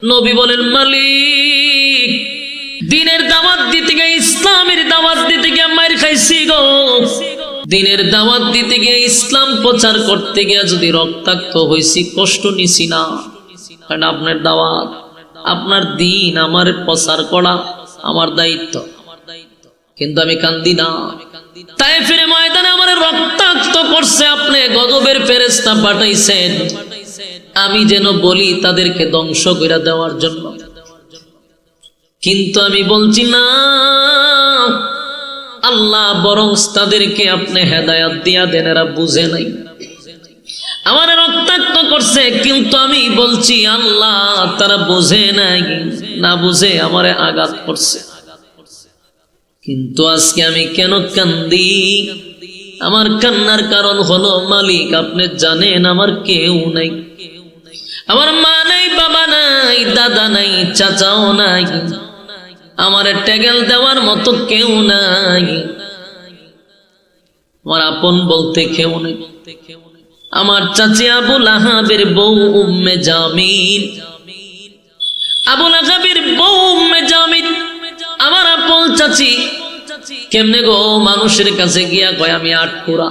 নবী বলেন, মালিক দিনের দাওয়াত দিতে গিয়ে, ইসলামের দাওয়াত দিতে গিয়ে মার খাইছি গো। দিনের দাওয়াত দিতে গিয়ে, ইসলাম প্রচার করতে গিয়ে যদি রক্তাক্ত হইছি, কষ্ট নিছি না? কারণ আপনার দাওয়াত, আপনার দিন আমার প্রচার করা আমার দায়িত্ব, কিন্তু আমি কান্দি না। তায়েফের ময়দানে আমার রক্তাক্ত করছে, আপনি গজবের ফেরেশতা পাঠাইছেন আমি যেন বলি তাদেরকে ধ্বংস করে দেওয়ার জন্য। কিন্তু আমি বলছি না আল্লাহ, বরং তাদেরকে আপনি হেদায়েত দিয়া দেন, এরা বুঝে নাই। আমার রক্তাক্ত করছে, কিন্তু আমি বলছি আল্লাহ তারা বুঝে নাই, না বুঝে আমারে আঘাত করছে। কিন্তু আজকে আমি কেন কান্দি? আমার কান্নার কারণ হলো, মালিক আপনি জানেন আমার কেউ নাই, আমার মা নাই, বাবা নাই, দাদা নাই, চাচাও নাই, আমার টেগেল দেওয়ার মতো কেউ নাই, আমার আপন বলতে কেউ নেই। আমার চাচি আবু লাহাবের বউ উম্মে জামিল, আবু লাহাবের বউ উম্মে জামিল আমার আপন চাচি। কেমনে গো মানুষের কাছে গিয়া কয় আমি আটকুরা,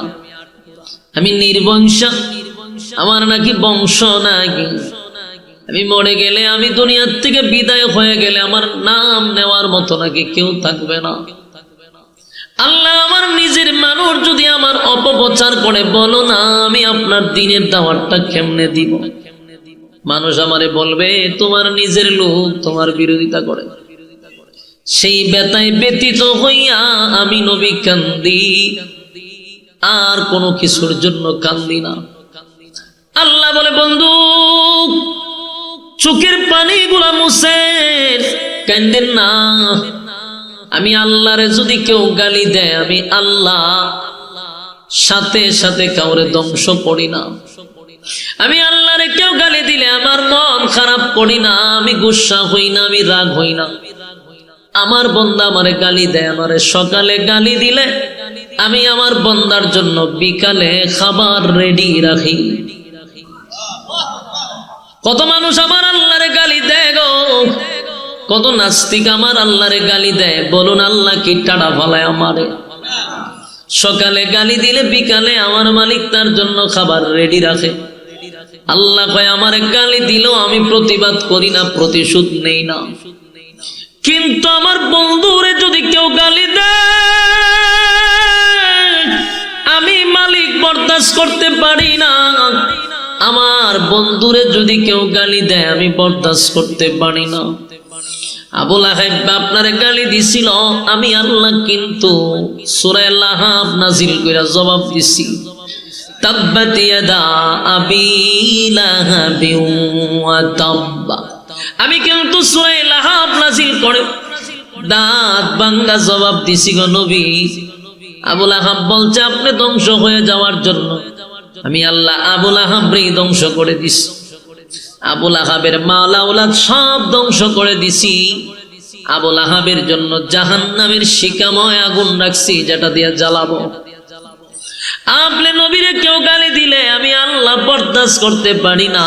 আমি নির্বংশ, আমার নাকি বংশ নাই, আমি মরে গেলে, আমি দুনিয়ার থেকে বিদায় হয়ে গেলে আমার নাম নেওয়ার মতো নাকি কেউ থাকবে না। আল্লাহ, আমার নিজের মানুষ যদি আমার অপপ্রচার করে, বলো না আমি আপনার দিনের দাওয়াতটা কেমনে দিব? মানুষ আমারে বলবে তোমার নিজের লোক তোমার বিরোধিতা করে। সেই ব্যথায় ব্যতীত হইয়া আমি নবী কান্দি, আর কোনো কিছুর জন্য কান্দি না। আল্লাহ বলে, বন্ধু চোখের পানিগুলা মুছেন, কান্দেন না। আমি আল্লাহরে যদি কেউ গালি দেয়, আমি আল্লাহ সাথে সাথে কাউরে ধ্বংস করি না। আমি আল্লাহরে কেউ গালি দিলে আমার মন খারাপ করি না, আমি গুসা হই না, আমি রাগ হই না। আমার বন্দা আমারে গালি দেয়, আমারে সকালে গালি দিলে আমি আমার বন্দার জন্য বিকালে খাবার রেডি রাখি। কত মানুষ আমার আল্লাহরে গালি দেয় গো, কত নাস্তিক আমার আল্লাহরে গালি দেয়। বলুন আল্লাহ কি টাড়া ফালায় আমারে? সকালে গালি দিলে বিকালে আমার মালিক তার জন্য খাবার রেডি রাখে। আল্লাহ কয় আমারে গালি দিলেও আমি প্রতিবাদ করি না, প্রতিশোধ নেই না। কিন্তু আমার বন্ধুরে যদি কেউ গালি দেয়, আমি মালিক বরদাস্ত করতে পারি না। আমার বন্ধুরে যদি কেউ গালি দেয়, আমি বরদাস্ত করতে পারি না। আবু লাহাব আপনারে গালি দিছিল, আমি আল্লাহ কিন্তু সূরা লাহাব নাজিল কইরা জবাব দিছি, তাব্বাত ইয়াদা আবি লাহাবি ওয়া তাব্বা। আমি কিন্তু সূরা লাহাব নাজিল করে দাঁত ভাঙ্গা জবাব দিছি গো নবী। আবু লাহাব বলছে আপনি ধ্বংস হয়ে যাওয়ার জন্য আমি আল্লাহ আবু লাহাবরে ধ্বংস করে দিছি, আবু লাহাবের মাওলা আওলাদ সব ধ্বংস করে দিছি। আবু লাহাবের জন্য জাহান্নামের শিকাময় আগুন রাখছি, যেটা দিয়ে জ্বালাবো। আপনি নবীরে কেউ গালি দিলে আমি আল্লাহ বরদাস্ত করতে পারি না।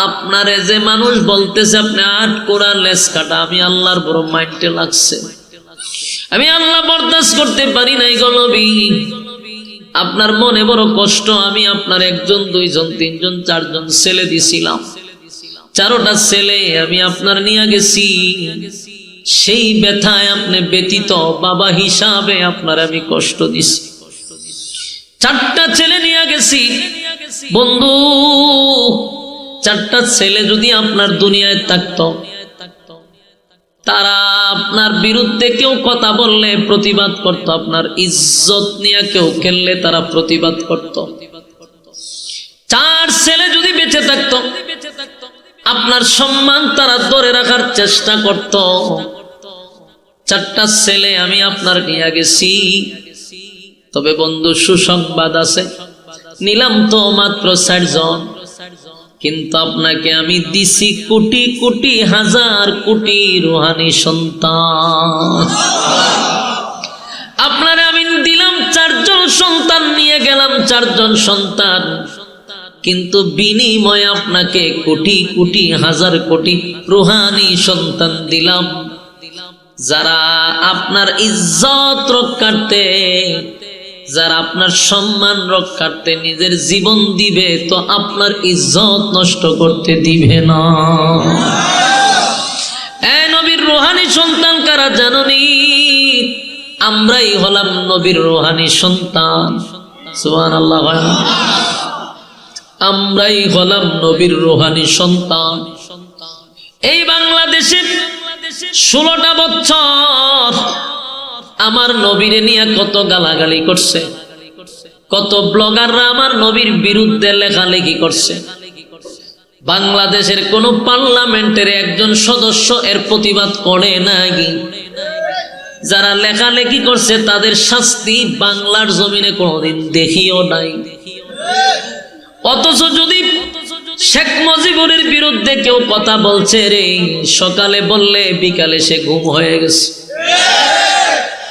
আপনারে যে মানুষ বলতেছে আপনি আট কোরা লেস কাটা, আমি আল্লাহর বড় মাইন্ডে লাগছে, আমি আল্লাহ বরদাস্ত করতে পারি নাই গো নবী। আপনার মনে বড় কষ্ট, আমি আপনার একজন, দুইজন, তিনজন, চারজন ছেলে দিছিলাম, চারোটা ছেলে আমি আপনার নিয়ে গেছি। সেই ব্যথায় আপনি ব্যতীত বাবা হিসাবে আপনার আমি কষ্ট দিছি। চারটা ছেলে নিয়ে গেছি বন্ধু, চারটা ছেলে যদি আপনার দুনিয়ায় থাকতো, তারা আপনার বিরুদ্ধে কেউ কথা বললে প্রতিবাদ করত, আপনার ইজ্জত নিয়ে কেউ খেললে তারা প্রতিবাদ করত। চার ছেলে যদি বেঁচে থাকতো, আপনার সম্মান তারা ধরে রাখার চেষ্টা করত। চারটা ছেলে আমি আপনার নিয়ে গেছি। তবে বন্ধু সুসংবাদ আছে, নিলাম তো মাত্র 4 জন, কিন্তু আপনাকে আমি দিছি কোটি কোটি হাজার কোটি রুহানি সন্তান। আপনারে আমি দিলাম 4 জন সন্তান, নিয়ে গেলাম 4 জন সন্তান। কিন্তু বিনিময়ে আপনাকে কোটি কোটি হাজার কোটি রূহানি সন্তান দিলাম, যারা আপনার ইজ্জত রক্ষার্থে, যারা আপনার সম্মান রক্ষার্থে নিজের জীবন দিবে, তো আপনার ইজ্জত নষ্ট করতে দিবে না। এ নবীর রূহানি সন্তান কারা জানোনি? আমরাই হলাম নবীর রূহানি সন্তান। সুবহানাল্লাহ। আমরাই হলাম নবীর রূহানি সন্তান। এই বাংলাদেশে 16টা বছর আমার নবীরে নিয়ে কত গালাগালি করছে, কত ব্লগাররা আমার নবীর বিরুদ্ধে লেখালেখি করছে। বাংলাদেশের কোন পার্লামেন্টের একজন সদস্য এর প্রতিবাদ করে নাই। যারা লেখালেখি করছে তাদের শাস্তি বাংলার জমিনে কোনোদিন দেখিও নাই। অথচ যদি শেখ মুজিবুরের বিরুদ্ধে কেউ কথা বলছে রে, সকালে বললে বিকালে সে ঘুম হয়ে গেছে,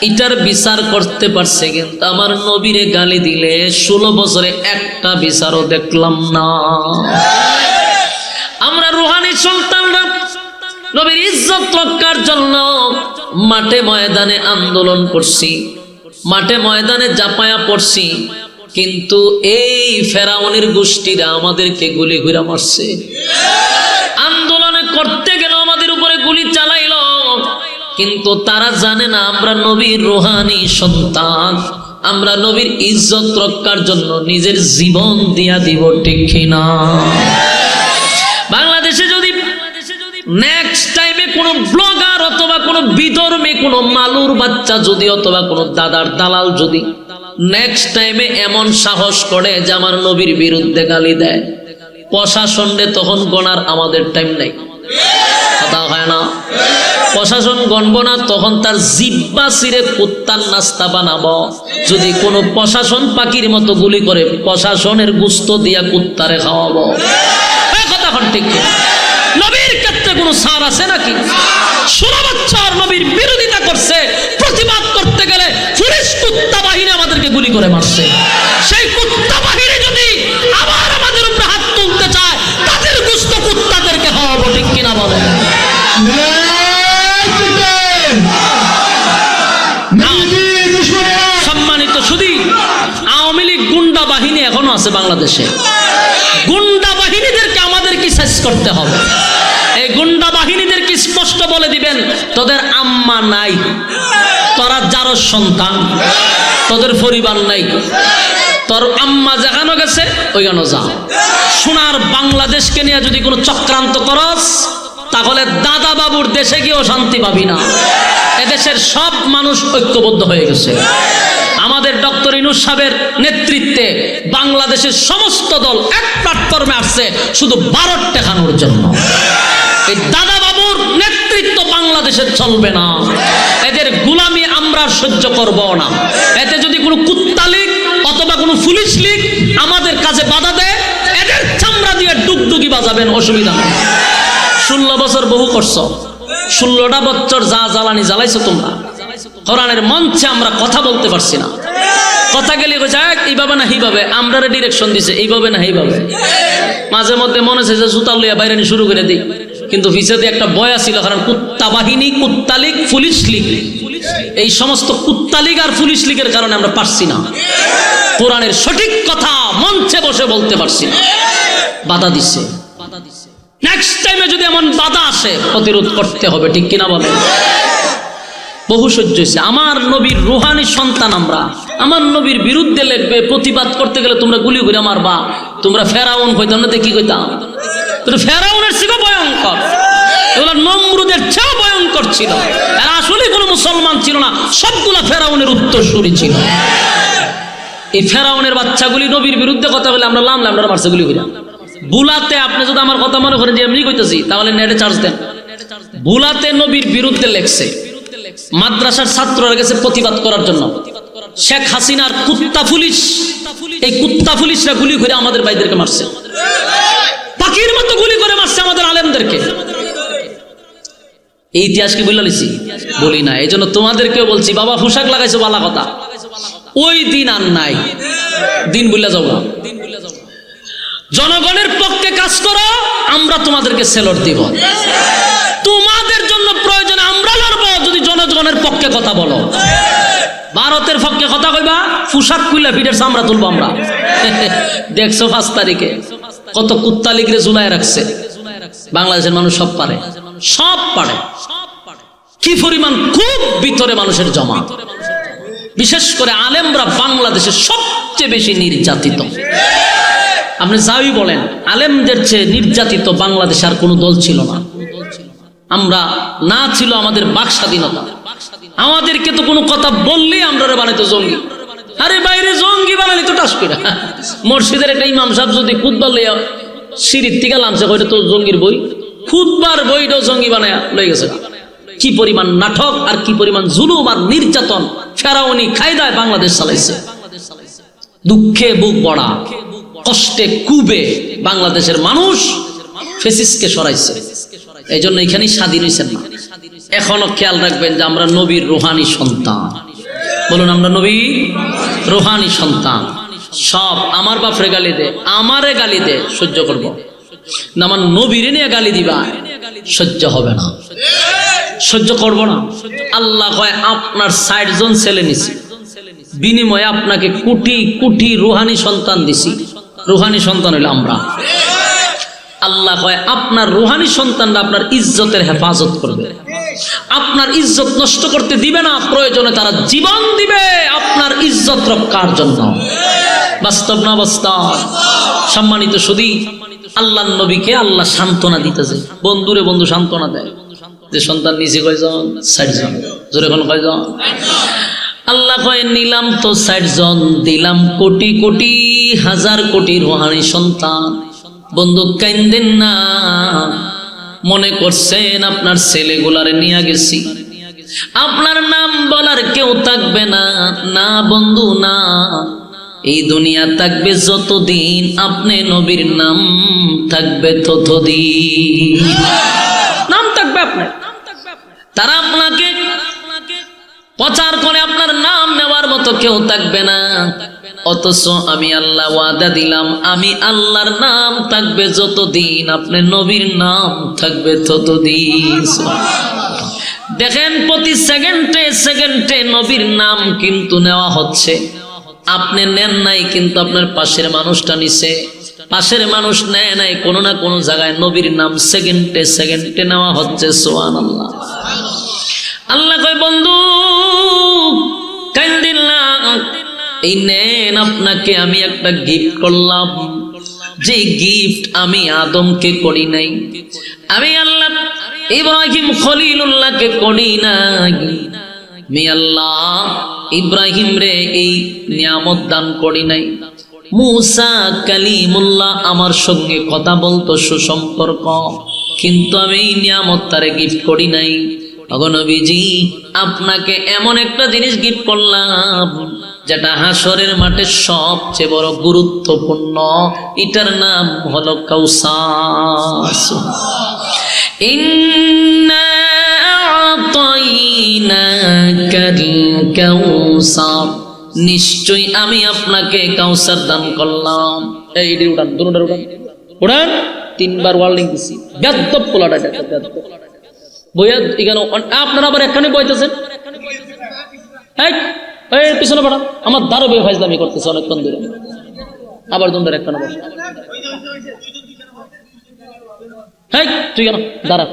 এটার বিচার করতে পারছে। কিন্তু আমার নবীরে গালি দিলে 16 বছরে একটা বিচারও দেখলাম না। আমরা রূহানি সন্তানরা নবীর ইজ্জত রক্ষার জন্য মাঠে ময়দানে আন্দোলন করছি, মাঠে ময়দানে জাপায়া পড়ছি, কিন্তু এই ফেরাউনের গোষ্ঠীরা আমাদেরকে গুলি ঘুরা মারছে। আন্দোলনে করতে গেল আমাদের উপরে গুলি চালাইলো, কিন্তু তারা জানে না আমরা নবীর রূহানি সন্তান, আমরা নবীর ইজ্জত রক্ষার জন্য নিজের জীবন দিয়া দিব, ঠিক কিনা? বাংলাদেশে যদি নেক্সট টাইমে কোনো ব্লগার অথবা কোনো বিধর্মী কোনো মালুর বাচ্চা যদি অথবা কোনো দাদার দালাল যদি নেক্সট টাইমে এমন সাহস করে যে আমার নবীর বিরুদ্ধে গালি দেয়, প্রশাসনে তখন গণার আমাদের টাইম নেই। কথা হয় না? প্রশাসন গণব না, তখন তার জিব্বা ছিঁড়ে কুত্তার নাস্তা বানাবো। যদি কোনো প্রশাসন পাখির মতো গুলি করে, প্রশাসনের গুস্ত দিয়া কুত্তারে খাওয়াবো। কথা ঠিক কিনা? নবীর ক্ষেত্রে কোনো ছাড় আছে নাকি? 16 বছর নবীর বিরোধিতা করছে, প্রতিবাদ করতে গেলে পুলিশ কুত্তা বাহিনী আমাদেরকে গুলি করে মারছে। সেই কুত্তা বাহিনী যদি আবার আমাদের উপরে হাত তুলতে চায়, তাদের গুস্ত কুত্তাদেরকে খাওয়াবো, ঠিক কিনা বলে? সম্মানিত শুধু আওয়ামী লীগ গুন্ডা বাহিনী এখনো আছে বাংলাদেশে। গুন্ডা বাহিনীদেরকে আমাদের কি শেষ করতে হবে। এই গুন্ডা বাহিনীদেরকে স্পষ্ট বলে দিবেন, তোদের আম্মা নাই, তোরা যার সন্তান, তোদের পরিবার নাই, তোর আম্মা যেখানে গেছে ওইখানে যা। সোনার বাংলাদেশকে নিয়ে যদি কোনো চক্রান্ত করস, তাহলে দাদা বাবুর দেশে গিয়েও শান্তি পাবি না। এদেশের সব মানুষ ঐক্যবদ্ধ হয়ে গেছে। আমাদের ডক্টর ইউনূস সাহেবের নেতৃত্বে বাংলাদেশের সমস্ত দল এক প্ল্যাটফর্মে আসছে শুধু ভারত টেকানোর জন্য। এই দাদা বাবুর নেতৃত্ব বাংলাদেশে চলবে না, এদের গোলামি আমরা সহ্য করব না। এতে যদি কোনো কুত্তা লীগ অথবা কোনো পুলিশ লীগ আমাদের কাজে বাধা দেয়, এদের চামড়া দিয়ে ডুগডুগি বাজাবেন, অসুবিধা নেই। 16 বছর বহু করছো, 16টা বছর যা জ্বালানি জ্বালাইছো তোমরা। কোরআনের মঞ্চে আমরা কথা বলতে পারছি না, কথা গেলে এইভাবে না এইভাবে, আমরা ডিরেকশন দিছে এইভাবে না এইভাবে। মাঝে মধ্যে মনে হচ্ছে যে জুতা লইয়া বাইরে শুরু করে দিই, কিন্তু ভিসাতে একটা বয়া ছিল, কারণ কুত্তা বাহিনী, কুত্তা লীগ, পুলিশ লীগ, এই সমস্ত কুত্তা লীগ আর পুলিশ লীগের কারণে আমরা পারছি না কোরআনের সঠিক কথা মঞ্চে বসে বলতে পারছি না, বাধা দিচ্ছে। নেক্সট টাইমে যদি এমন বাধা আসে প্রতিরোধ করতে হবে, ঠিক কিনা বলে? বহু সহ্য হয়েছে। আমার নবীর রূহানি সন্তান আমরা, আমার নবীর বিরুদ্ধে লেখবে, প্রতিবাদ করতে গেলে তোমরা গুলি করে মারবা। তোমরা ফেরাউন হইতাম না, কি কইতাম? ফেরাউনের চেয়েও ভয়ঙ্কর, এগুলো নমরুদের চেয়েও ভয়ঙ্কর ছিল। এরা আসলে কোনো মুসলমান ছিল না, সবগুলা ফেরাউনের উত্তরসূরি ছিল। এই ফেরাউনের বাচ্চাগুলি নবীর বিরুদ্ধে কথা বলে আমরা লামলাম, আমরা মারছে গুলি করে। বুলাতে আপনি যদি আমার কথা মনে করেন যে এমনি কইতেছি, তাহলে নেটে চার্জ দেন। বুলাতে নবীর বিরুদ্ধে লেখছে, মাদ্রাসার ছাত্ররা গেছে প্রতিবাদ করার জন্য। শেখ হাসিনার কুত্তা পুলিশ, এই কুত্তা পুলিশরা গুলি করে আমাদের ভাইদেরকে মারছে, পাখির মতো গুলি করে মারছে আমাদের আলেমদেরকে। এই ইতিহাস কি বলে লিছি? বলি না। এই জন্য তোমাদেরকেও বলছি, বাবা পোশাক লাগাইছো বালা কথা, ওই দিন আর নাই, দিন ভুলে যাও না। জনগণের পক্ষে কাজ করো, আমরা তোমাদেরকে সেলট দিব। তোমাদের জন্য প্রয়োজনে আমরা লড়বো যদি জনগণের পক্ষে কথা বলো। ভারতের পক্ষে কথা কইবা, পোশাক খুইলা পিঠের চামড়া তুলবো আমরা। দেখছো 5 তারিখে কত কুত্তা লিগরে ঝুলায় রাখছে। বাংলাদেশের মানুষ সব পারে, সব পারে। কি পরিমাণ খুব ভিতরে মানুষের জমা। বিশেষ করে আলেমরা বাংলাদেশের সবচেয়ে বেশি নির্যাতিত। আপনি যাই বলেন, আলেমদের চেয়ে নির্যাতিত বাংলাদেশে আর কোনো দল ছিল না। আমরা না ছিল আমাদের বাক স্বাধীনতা। আমাদেরকে তো কোনো কথা বললেই আমরা বানাইতো জঙ্গি। আরে বাইরে জঙ্গি বানালি তো টাসপিরা। মসজিদের একটা ইমাম সাহেব যদি খুতবা লইয়া সিঁড়ির থেকে লামছে, ওইটা তো জঙ্গির বই। খুতবার বইটাও জঙ্গি বানায়া লই গেছে। কি পরিমাণ নাটক আর কি পরিমাণ জুলুম আর নির্যাতন ফেরাউনি কায়দায় বাংলাদেশ চালাইছে। দুঃখে বুক বড়া, কষ্টে কুবে বাংলাদেশের মানুষ ফেসিসকে সরাইছে। এই জন্য এখানেই স্বাধীন হয়েছেন না। এখনো খেয়াল রাখবেন যে আমরা নবীর রুহানি সন্তান। বলুন, আমরা নবীর রুহানি সন্তান। সব আমার বাপরে গালি দে, আমারে গালি দে, সহ্য করবো না। আমার নবীরে নিয়ে গালি দিবা, সহ্য হবে না, সহ্য করব না। আল্লাহ কয় আপনার 60 জন ছেলে নিছি, বিনিময়ে আপনাকে কোটি কোটি রুহানি সন্তান দিছি। রুহানি সন্তান হইল আমরা। আল্লাহ কয় আপনার রুহানি সন্তানরা আপনার ইজ্জতের হেফাজত করবে, আপনার ইজ্জত নষ্ট করতে দিবে না। প্রয়োজনে তারা জীবন দিবে আপনার ইজ্জত রক্ষার জন্য। বাস্তব না বাস্তব? সম্মানিত সুধী, আল্লাহর নবীকে আল্লাহ সান্ত্বনা দিতেছে। বন্ধুরে বন্ধু সান্ত্বনা দেয় যে সন্তান নিচে কয়জন? 60 জন। জোরে কোন কয়জন? আল্লাহ কয় নিলাম তো 60 জন, দিলাম কোটি কোটি হাজার কোটি রুহানি সন্তান। বন্ধু কাইন্দেন না, মনে করছেন আপনার ছেলেগুলারে নিয়ে গেছি, আপনার নাম বলার কেউ থাকবে না? না বন্ধু না, এই দুনিয়া থাকবে যতদিন আপনি নবীর নাম থাকবে ততদিন। নাম থাকবে আপনার, তারা আপনাকে প্রচার করে আপনার নাম নেওয়ার মতো কেউ থাকবে না। অথচ আমি আল্লাহ ওয়াদা দিলাম, আমি আল্লাহর নাম থাকবে যতদিন আপনি নবীর নাম থাকবে ততদিন। দেখেন প্রতি সেকেন্ডে সেকেন্ডে নবীর নাম কিন্তু নেওয়া হচ্ছে। আপনি নেন নাই, কিন্তু আপনার পাশের মানুষটা নিছে। পাশের মানুষ নেয় নাই, কোনো না কোনো জায়গায় নবীর নাম সেকেন্ডে সেকেন্ডে নেওয়া হচ্ছে। সুবহানাল্লাহ। আল্লাহ কয় বন্ধু কান্দিন না, এই নেন আপনাকে আমি একটা গিফট করলাম। যে গিফট আমি আদমকে করি নাই, আমি আল্লাহ ইব্রাহিম খলিলুল্লাহকে করি নাই। আমি আল্লাহ ইব্রাহিম রে এই নিয়ামত দান করি নাই। মুসা কালিমুল্লাহ আমার সঙ্গে কথা বলতো, সুসম্পর্ক, কিন্তু আমি এই নিয়ামত তারে গিফট করি নাই। নবীজি আপনাকে এমন একটা জিনিস গিফট করলাম যেটা হাসরের মাঠে সবচেয়ে বড় গুরুত্বপূর্ণ। এটার নাম হলো কাউসার। ইন্না আতাইনাকাল কাউসার, নিশ্চয়ই আমি আপনাকে কাউসার দান করলাম। এই উড়ান, দুটোটার উড়ান, উড়ান। 3 বার ওয়ার্নিং দিছি। বেয়াদব পোলাটা, বেয়াদব বইয়া এখানে আপনারা আবার একখানে বইতেছেন। এই পিছনে পড়া, আমার দ্বারও বে ফাইজলামি করতেছে অনেকক্ষণ ধরে। আবার দুটার একখানে বস। হ্যাঁ তুই কেন দাঁড়া।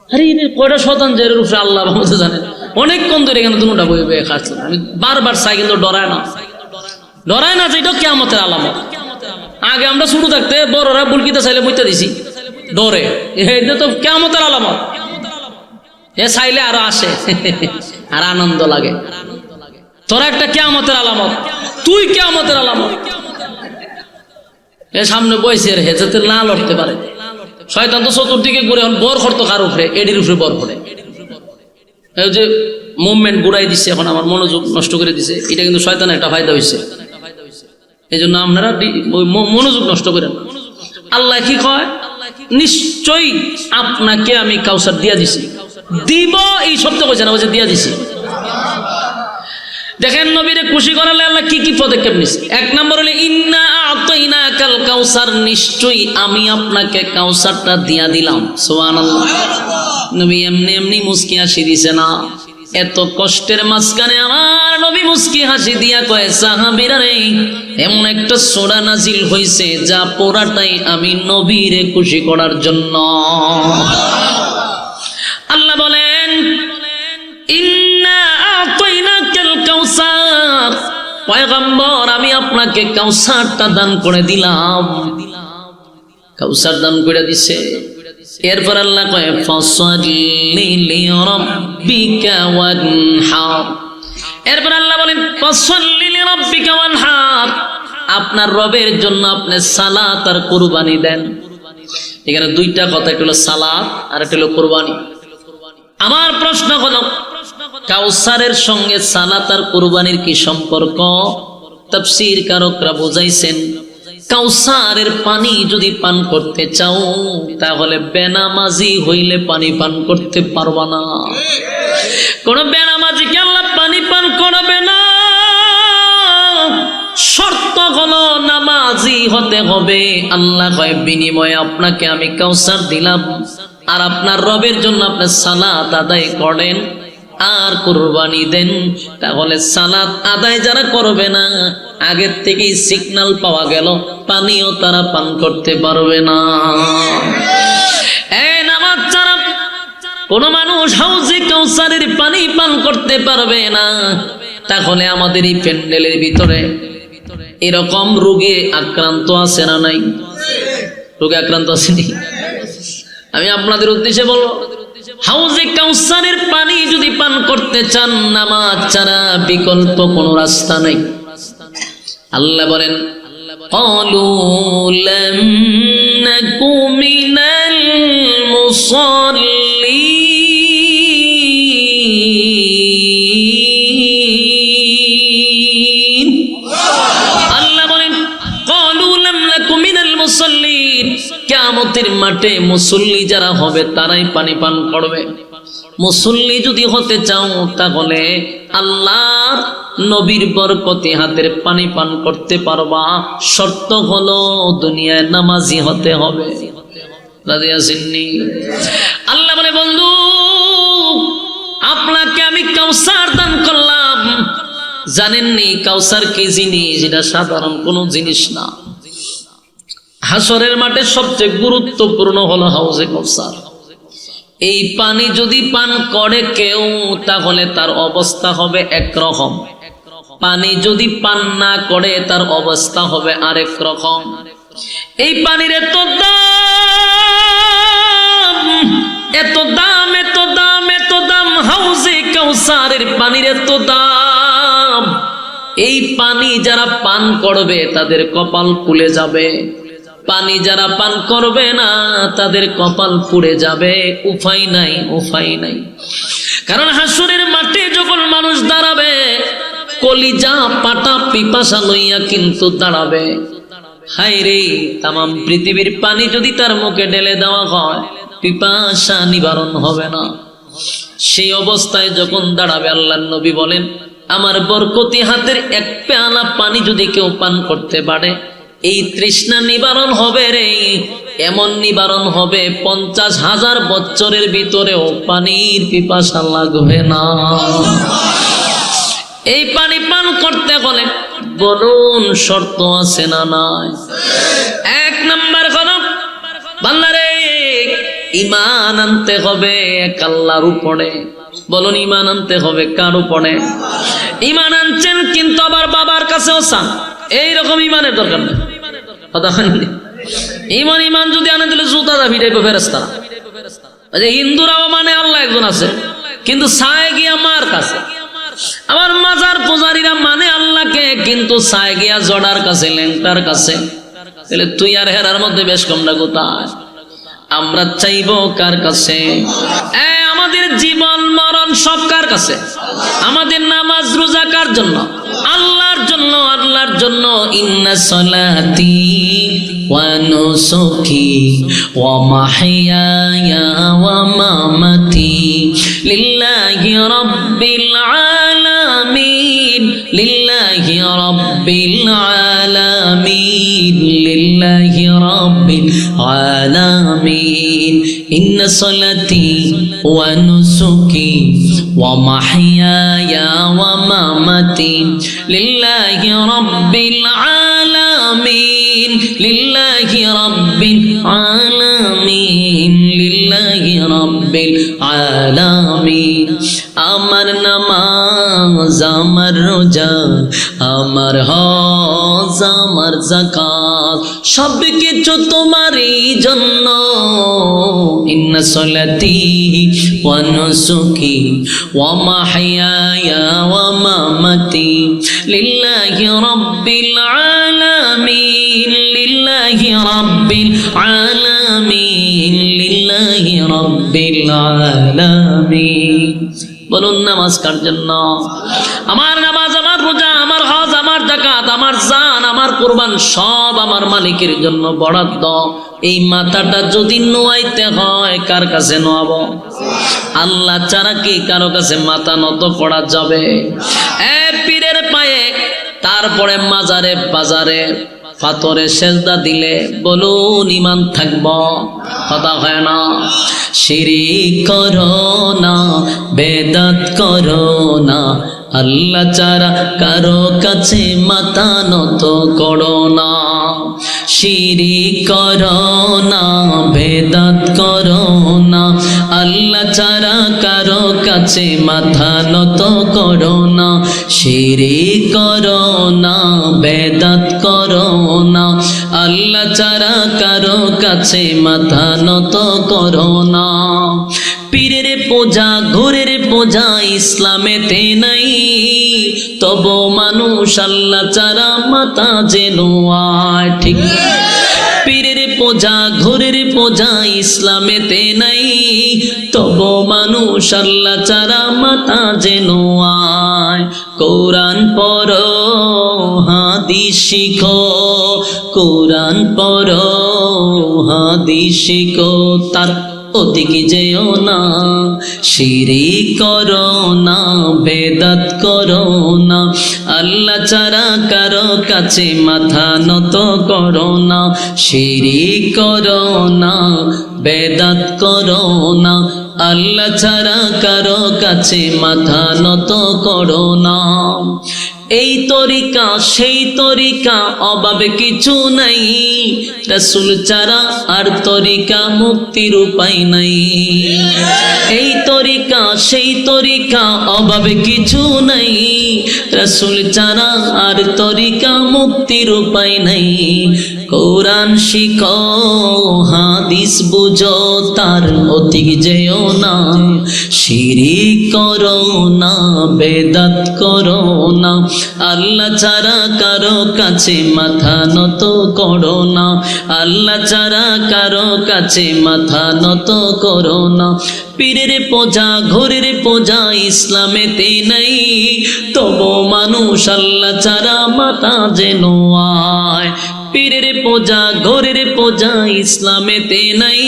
আরে কয়টা শতান যে রূপে আল্লাহ জানেন। অনেকক্ষণ ধরে এখানে দুটা বই বয়ে খাচ্ছেন। আমি বারবার চাই, কিন্তু ডরায় না, ডরায় না। যেটা কিয়ামতের আলামত। আগে আমরা ছোট থাকতে বড়রা বুলকিতে চাইলে বইতে দিছি, ডরে। এটা তো কিয়ামতের আলামত। এ চাইলে আরো আসে আর আনন্দ লাগে। তোরা একটা কিয়ামতের আলামত, তুই কিয়ামতের আলামত। এ সামনে বইছে রে, যাতে না লড়তে পারে। শয়তান তো চতুর্দিকে ঘুরে বর করতো কার উপরে, এডির উপরে বর করে। এই যে মুভমেন্ট ঘুরাই দিচ্ছে, এখন আমার মনোযোগ নষ্ট করে দিছে। এটা কিন্তু শয়তানের একটা ফায়দা হয়েছে। এই জন্য আপনারা মনোযোগ নষ্ট করেন। আল্লাহ কি কয়? নিশ্চয়ই আপনাকে আমি কাউসার দিয়া দিছি। দিব এই শব্দ কইছে না, বলছে দিয়া দিছি। দেখেন নবীরে খুশি করালে আল্লাহ কি কি পদক্ষেপ নিছে। এক নম্বর হলো ইন্না আতাইনাকাল কাউসার, নিশ্চয়ই আমি আপনাকে কাউসারটা দিয়া দিলাম। সুবহানাল্লাহ। নবী এমনি এমনি মুস্কি হাসি দিছে না, এত কষ্টের মাঝখানে আমার নবী মুস্কি হাসি দিয়া কয় সাহাবীরা রে, এমন একটা সূরা নাজিল হইছে যা পুরাটাই আমি নবীরে খুশি করার জন্য। আল্লাহ বলেন ইন্না আতাইনাকাল কাউসার, পয়গম্বর আমি আপনাকে কাউসারটা দান করে দিলাম। কাউসার দান করে দিছে। এরপর আল্লাহ কয় ফাসাল্লি লিরাব্বিকা ওয়ানহার। এরপর আল্লাহ বলেন ফাসাল্লি লিরাব্বিকা ওয়ানহার, আপনার রবের জন্য আপনি সালাত আর কুরবানি দেন। এখানে দুইটা কথা, একটা হলো সালাত আর একটা হলো কুরবানি। আমার প্রশ্ন হলো কাউসারের সঙ্গে সালাত আর কুরবানির কি সম্পর্ক? তাফসীর কারকরা বুঝাইছেন কাউসারের পানি যদি পান করতে চাও তাহলে বেনামাজি হইলে পানি পান করতে পারবা না। কোন বেনামাজিকে আল্লাহ পানি পান করবে না। শর্ত হলো নামাজি হতে হবে। আল্লাহ কয় বিনিময়ে আপনাকে আমি কাউসার দিলাম, আর আপনার রবের জন্য আপনি সালাত আদায় করেন আর কুরবানি দেন। তাহলে সালাত আদায় যারা করবে না, আগের থেকেই সিগন্যাল পাওয়া গেল পানিও তারা পান করতে পারবে না। এই নামাজ ছাড়া কোন মানুষ হাউজে কাউসারের পানি পান করতে পারবে না। তাহলে আমাদের এই প্যান্ডেলের ভিতরে এরকম রোগে আক্রান্ত আছে না নাই? রোগে আক্রান্ত আসেনি? আমি আপনাদের উদ্দেশ্যে বলবো, হাউজে কাউসারের পানি যদি পান করতে চান, নামাজ ছাড়া বিকল্প কোনো রাস্তা নেই। আল্লাহ বলেন ক্বালু লাম নাকু মিনাল মুসাল্লিন। আল্লাহ বলেন ক্বালু লাম নাকু মিনাল মুসাল্লিন, কিয়ামতের মাঠে মুসল্লি যারা হবে তারাই পানি পান করবে। মুসল্লি যদি হতে চাও তাহলে আল্লাহর নবীর বরকতে হাতের পানি পান করতে পারবা। শর্ত হলো দুনিয়ায় নামাজি হতে হবে। রাজি আছেননি? আল্লাহ বলে বন্ধু আপনাকে আমি কাউসার দান করলাম, জানেননি কাউসার কি জিনিস? এটা সাধারণ কোনো জিনিস না। হাসরের মাঠে সবচেয়ে গুরুত্বপূর্ণ হলো হাউজে কাউসার। এই পানি যদি পান করে কেউ তাহলে তার অবস্থা হবে একরকম, পানি যদি পান না করে তার অবস্থা হবে আরেক রকম। এই পানির এত দাম, এত দাম, এত দাম, এত দাম, হাউজে কাউসারের পানির এত দাম। এই পানি যারা পান করবে তাদের কপাল ফুলে যাবে, পানি যারা পান করবে না তাদের কপাল পুড়ে যাবে। উপায় নাই, উপায় নাই। কারণ হাসরের মাঠে যখন মানুষ দাঁড়াবে, কলিজা পাটা পিপাসা লইয়া কিন্তু দাঁড়াবে। হায় রে, তামাম পৃথিবীর পানি যদি তার মুখে ঢেলে দেওয়া হয় পিপাসা নিবারণ হবে না। সেই অবস্থায় যখন দাঁড়াবে, আল্লাহর নবী বলেন আমার বরকতি হাতের এক পেয়ালা পানি যদি কেউ পান করতে পারে, এই তৃষ্ণা নিবারণ হবে রে। এমন নিবারণ হবে 50,000 বছরের ভিতরেও পানির পিপাসা লাগবে না। এই পানি পান করতে হলে বলুন শর্ত আছে না নাই? এক নাম্বার হলো বান্দারে ঈমান আনতে হবে এক আল্লাহর উপরে। বলুন ঈমান আনতে হবে কার উপরে? ঈমান আনছেন কিন্তু আবার বাবার কাছেও চান, এইরকম ঈমানের দরকার নেই। ঈমান ঈমান যদি আনে দিলে জুতা দাবি দেবে ফেরেশতারা। হিন্দুরাও মানে আল্লাহ একজন আছে কিন্তু চায় গিয়া মার কাছে। আবার মাজার পূজারীরা মানে আল্লাহকে কিন্তু চায় গিয়া জড়ার কাছে, লেংটার কাছে। তাহলে তুই আর হেরার মধ্যে বেশ কমটা কোথায়? আমরা চাইবো কার কাছে? আমাদের জীবন মরণ সব কার কাছে? আমাদের নামাজ রোজা কার জন্য? আল্লাহর জন্য, আল্লাহর জন্য। ইন্না সলাতি ওয়া নুসুকি ওয়া মাহইয়ায়া ওয়া মামাতি লিল্লাহি রাব্বিল আলামিন লিল্লাহি রাব্বিল আলামিন লিল্লাহি রাব্বিল আলামিন ইন্না সলাতি ওয়া নুসুকি ওয়া মাহইয়ায়া ওয়া মামাতি লিল্লাহি রাব্বিল আলামিন লিল্লাহি রাব্বিল আলামিন লিল্লাহি রাব্বিল আলামিন আমার নামাজ আমার রোজা আমার হজ আমার যাকাত সব কিছু তোমারই জন্য ইন্না সলাতি ওয়া নুসুকি ওয়া মাহইয়ায়া ওয়া মামাতি লিল্লাহি রাব্বিল আলামিন লিল্লাহি রাব্বিল আলামিন লিল্লাহি রাব্বিল আলামিন বলুন নামাজ কার জন্য আমার নামাজ আমার রোজা আমার হজ আমার যাকাত আমার জান আমার কুরবান সব আমার মালিকের জন্য বরাদ্দ এই মাথাটা যদি নোয়াইতে হয় কার কাছে নোয়াবো আল্লাহ ছাড়া কি কারো কাছে মাথা নত করা যাবে এ পীরের পায়ে তারপরে মাজারে বাজারে পাথরে সেজদা দিলে বলুন ঈমান থাকবো কথা হয় না শিরিক করো না বেদাত করো না আল্লাহ ছাড়া কারো কাছে মাথা নত করো না শিরিক করো না বেদাত করো না আল্লাহ ছাড়া কারো কাছে মাথা নত করো না শিরিক করো না বেদাত করো না আল্লাহ ছাড়া কারো কাছে মাথা নত করো না পীরের পূজা ঘোরের পূজা ইসলামেতে নাই তবু মানুষ আল্লাহ ছাড়া মাথা যেন আয় ঠিক পীরের পূজা ঘোরের পূজা ইসলামেতে নাই তবু মানুষ আল্লাহ ছাড়া মাথা যেন আয় কোরআন পড়ো হাদিস শিখো কোরআন পড়ো হাদিস শিখো তার ওদিকে যেও না শিরিক করো না বেদাত করো না আল্লাহ ছাড়া কারো কাছে মাথা নত করো না শিরিক করো না বেদাত করো না আল্লাহ ছাড়া কারো কাছে মাথা নত করো না এই তরিকা সেই তরিকা অভাবে কিছু নাই রাসূল ছাড়া আর তরিকা মুক্তির উপায় নাই এই তরিকা সেই তরিকা অভাবে কিছু নাই রাসূল ছাড়া আর তরিকা মুক্তির উপায় নাই কোরআন শিখো হাদিস বুঝো তার অধিক যেও না শিরিক করো না বেদাত করো না আল্লাহ ছাড়া কারো কাছে মাথা নত করো না আল্লাহ ছাড়া কারো কাছে মাথা নত করো না পীরের পূজা ঘোরের পূজা ইসলামেতে নাই তবু মানুষ আল্লাহ ছাড়া মাথা যেন আয় পীরের পূজা ঘোরের পূজা ইসলামেতে নাই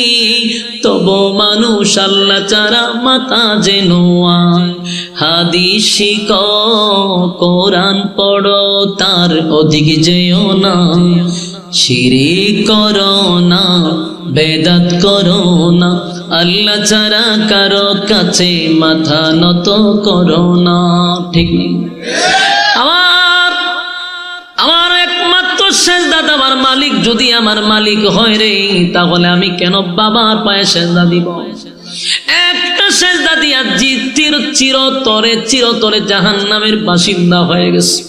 তবু মানুষ আল্লাহ ছাড়া মাথা যেন আয় হাদিস শিখো কোরআন পড়ো তার অধিক যেও না শিরিক করো না বেদাত করো না আল্লাহ ছাড়া কারো কাছে মাথা নত করো না ঠিক আমার একমাত্র সেজদা আমার মালিক যদি আমার মালিক হয় রে তাহলে আমি কেন বাবার পায়ে সেজদা দিব একটা সেজদা দিয়া চিরতরে জাহান্নামের বাসিন্দা হয়ে গেছে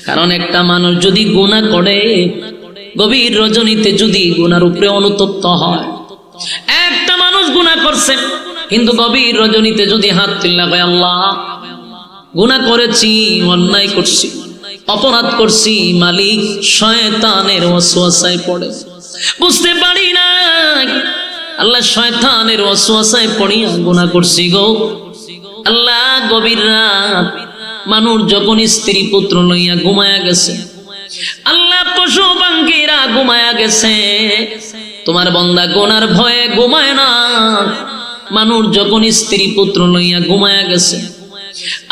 কারণ একটা মানুষ যদি গুনাহ করে গভীর রজনীতে যদি গুনার উপরে অনুতপ্ত হয় একটা মানুষ গুনাহ করছে কিন্তু গভীর রজনীতে যদি হাত তুলে কয় আল্লাহ গুনাহ করেছি অন্যায় করছি অপরাধ করছি মালিক শয়তানের ওয়াসওয়াসায় পড়ে বুঝতে পারি না আল্লাহ শয়তানের ওয়াসওয়াসায় পড়িয়া গুনাহ করছি গো আল্লাহ গভীর রাত মানুষ যখন স্ত্রী পুত্র লইয়া ঘুমায়া গেছে আল্লাহ পশু পাখিরা ঘুমায়া গেছে তোমার বান্দা গুনার ভয়ে ঘুমায় না মানুষ যখন স্ত্রী পুত্র লইয়া ঘুমায়া গেছে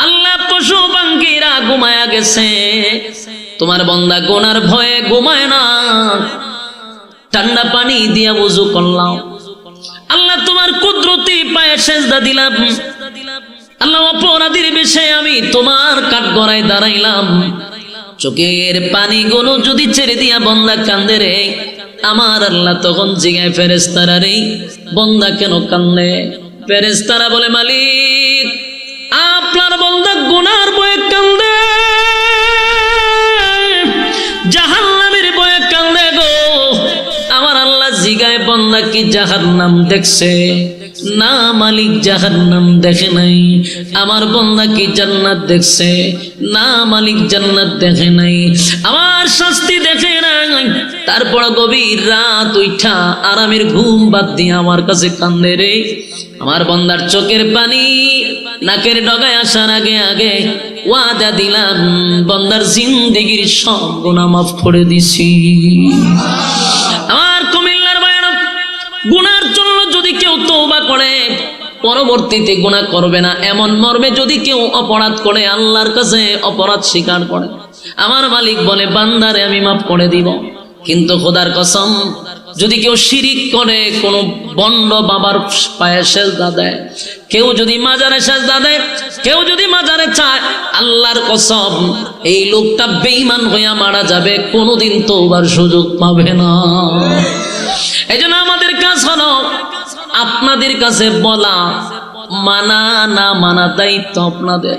আল্লাহ পশু পাখিরা ঘুমায়া গেছে, তোমার বান্দা গুনার ভয়ে ঘুমায় না, ঠান্ডা পানি দিয়া ওযু করলাম। আল্লাহ তোমার কুদরতি পায়ে সেজদা দিলাম। আল্লাহ অপরাধীর বেশে আমি তোমার কাঠগড়ায় দাঁড়াইলাম। চোখের পানিগুলো যদি ছেড়ে দিয়া বান্দা কান্দে রে, আমার আল্লাহ তখন জিগায় ফেরেশতারা, রে বান্দা কেন কান্দে? ফেরেশতারা বলে, মালিক আপনার বান্দা গুনার ভয়ে কান্দে, জাহান্নামের ভয়ে কান্দে গো। আমার আল্লাহ জিগায়, বান্দা কি জাহান্নাম দেখছে? না মালিক, জাহান্নাম দেখে নাই। আমার বান্দা কি জান্নাত দেখছে? না মালিক, জান্নাত দেখে নাই। আমার শাস্তি দেখে নাই। তারপর গভীর রাত উঠা আরামের ঘুম বাদ দিয়ে আমার কাছে কান্দে রে। আমার বান্দার চোখের পানি নাকের ডগায় আসার আগে আগে ওয়াদা দিলাম, বান্দার জিন্দেগির সব গুনাহ মাফ করে দিছি। আমার কুমিল্লার ভাইরা, গুনার জন্য যদি কেউ তওবা করে পরবর্তীতে গুনাহ করবে না, এমন মর্মে যদি কেউ অপরাধ করে আল্লাহর কাছে অপরাধ স্বীকার করে, আমার মালিক বলে বান্দারে আমি মাফ করে দিব। কিন্তু খোদার কসম, যদি কেউ শিরিক করে, কোন বন্ড বাবার পায়ে সেজদা দেয়, কেউ যদি মাজারে সেজদা দেয়, কেউ যদি মাজারে চায়, আল্লাহর কসম এই লোকটা বেঈমান হইয়া মারা যাবে, কোনোদিন তওবার সুযোগ পাবে না। এজন্য আমাদের কাজ হলো আপনাদের কাছে বলা, মানা না মানা দায়িত্ব আপনাদের।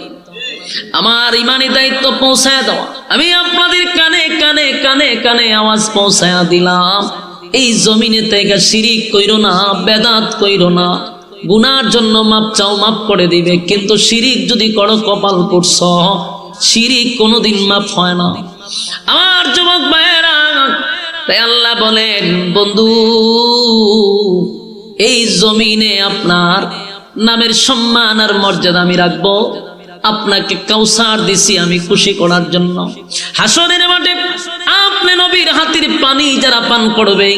আমার ইমানি দায়িত্ব পৌঁছায় দেওয়া। আমি আপনাদের কানে কানে কানে কানে আওয়াজ পৌঁছায় দিলাম, এই জমিনে থেকে শিরিক কইরো না, বেদাত কইরো না। গুনার জন্য মাপ চাও, মাফ করে দিবে। কিন্তু শিরিক যদি করো, কপাল করছ, শিরিক কোনোদিন মাফ হয় না। আমার যুবক ভাইয়েরা, তাই আল্লাহ বলেন, বন্ধু এই জমিনে আপনার নামের সম্মান আর মর্যাদা আমি রাখবো। আপনাকে কাউসার দিছি আমি খুশি করার জন্য। হাসরের মাঠে আপনি নবীর হাতের পানি যারা পান করবে,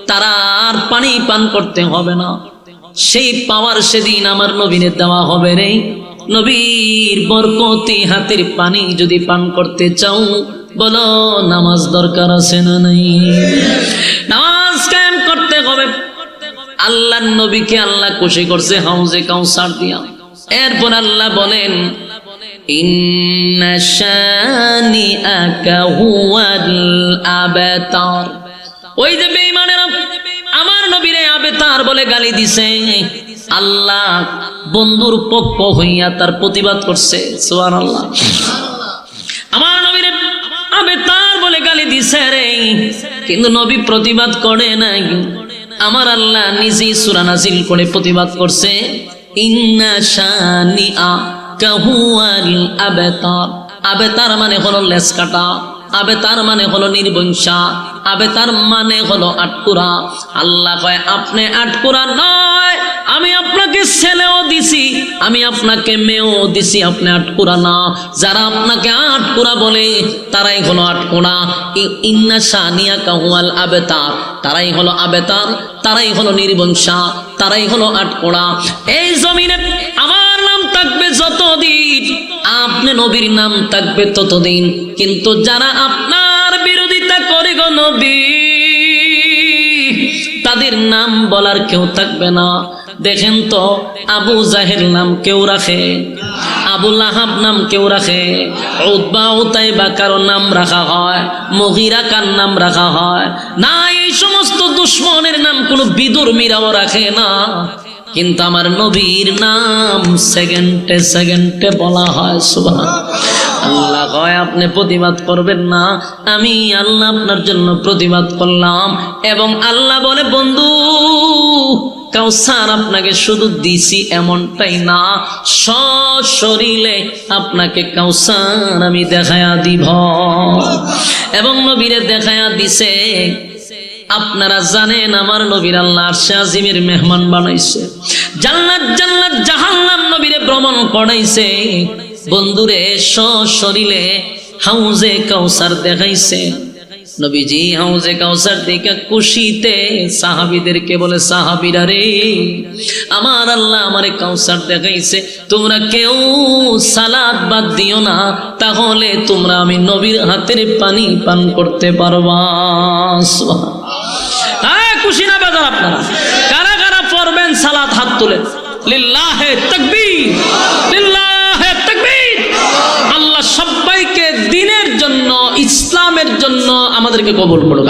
তারা আর পানি পান করতে হবে না। সেই পাওয়ার সেদিন আমার নবীরে দেওয়া হবে রে। নবীর বরকতি হাতের পানি যদি পান করতে চাও, বলো নামাজ দরকার আছে না নাই? নামাজ কায়েম করতে হবে। আল্লাহর নবীকে আল্লাহ খুশি করছে হাউজে কাউসার দিয়া। এরপর আল্লাহ বলেন, ইন্না শানিআকা হুয়াল আবতার। ওই যে বেঈমানেরা আমার নবীরে আবতার বলে গালি দিছে, আল্লাহ বন্ধুর পক্ষ হইয়া তার প্রতিবাদ করছে। সুবহানাল্লাহ। আমার নবীরে আবতার বলে গালি দিছে রে, কিন্তু নবী প্রতিবাদ করে নাই। আমার আল্লাহ নিজেই সূরা নাজিল করে প্রতিবাদ করছে, ইন্না শানিআকা হুয়াল আবতার। আবতার মানে হলো লেজ কাটা, আবতার মানে হলো নির্বংশা, আবতার মানে হলো আটকুরা। আল্লাহ কয়, আপনি আটকুরা নয়, আমি আপনাকে ছেলেও দিছি, আমি আপনাকে মেয়েও দিছি, আপনি আটকুরা না। যারা আপনাকে আটকুরা বলে তারাই হলো আটকুরা। ইন্না শানিআকা হুয়াল আবতার, তারাই হলো আবতার, তারাই হলো নির্বংশা, তারাই হলো আটকুরা। এই জমিনে আমার নাম থাকবে যতদিন, আপনি নবীর নাম থাকবে ততদিন। কিন্তু যারা আপনার বিরোধিতা করে গো নবী, তাদের নাম বলার কেউ থাকবে না। দেখেন তো, আবু জাহেল নাম কেউ রাখে, আবু লাহাব নাম কেউ রাখে, উতবা উতাইবা কারো নাম রাখা হয়, মুগীরা কার নাম রাখা হয় না। এই সমস্ত দুশ্মনের নাম কোনো বিদুর্মীরাও রাখে না। কিন্তু আমার নবীর নাম সেকেন্ডে সেকেন্ডে বলা হয়। সুবহানাল্লাহ। আল্লাহ কয়, আপনি প্রতিবাদ করবেন না, আমি আল্লাহ আপনার জন্য প্রতিবাদ করলাম। এবং আল্লাহ বলে, বন্ধু কাউসার আপনাকে শুধু দিছি এমনটাই না, সশরীরে আপনাকে কাউসার আমি দেখায়া দিব। এবং নবীরে দেখায়া দিছে। আপনারা জানেন আমার নবীর আল্লাহ আরশে আজিমের মেহমান বানাইছে, জান্নাত জান্নাত জাহান্নাম নবীরে ভ্রমণ করাইছে। বন্ধুরে সশরীরে হাউজে কাউসার দেখাইছে। নবীজি হাউজে কাউসার থেকে খুশিতে সাহাবীদেরকে বলে, সাহাবীরা রে, আমার আল্লাহ আমারে কাউসার দেখাইছে, তোমরা কেউ সালাত বাদ দিও না, তাহলে তোমরা আমি নবীর হাতের পানি পান করতে পারবা। হ্যাঁ, খুশি না বেজার আপনারা? কারা কারা পড়বেন সালাত? হাত তুলেন। লিল্লাহে তাকবীর, লিল্লাহে তাকবীর। আল্লাহ সবাইকে দ্বীনের জন্য, ইসলামের জন্য আমাদেরকে কবুল করুক।